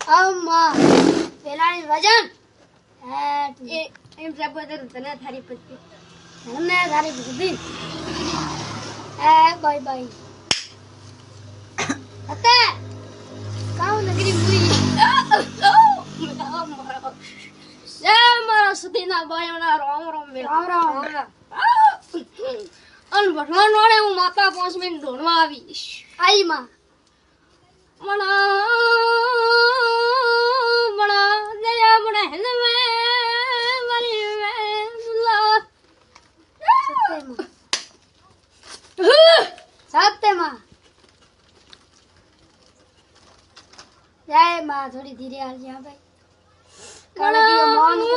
અમ્મા પેલાની વજન એ એમ સાબોદર તને થારી પત્તી મને તારી બુદ્ધિ બાય બાય હતા કાઉ નગરી મુઈ મારા સુધીના ભાઈઓના રામ રામ રામ રામ અન ભગવાન વાળે હું માતા 5 મિનિટ ઢોળવા આવીશ આઈ માં મણા દયા મણા હેને મે મારી મે દુલ્લા સત્યમાં જય માં થોડી ધીરે હાલજે હા ભાઈ કાલે મોન કો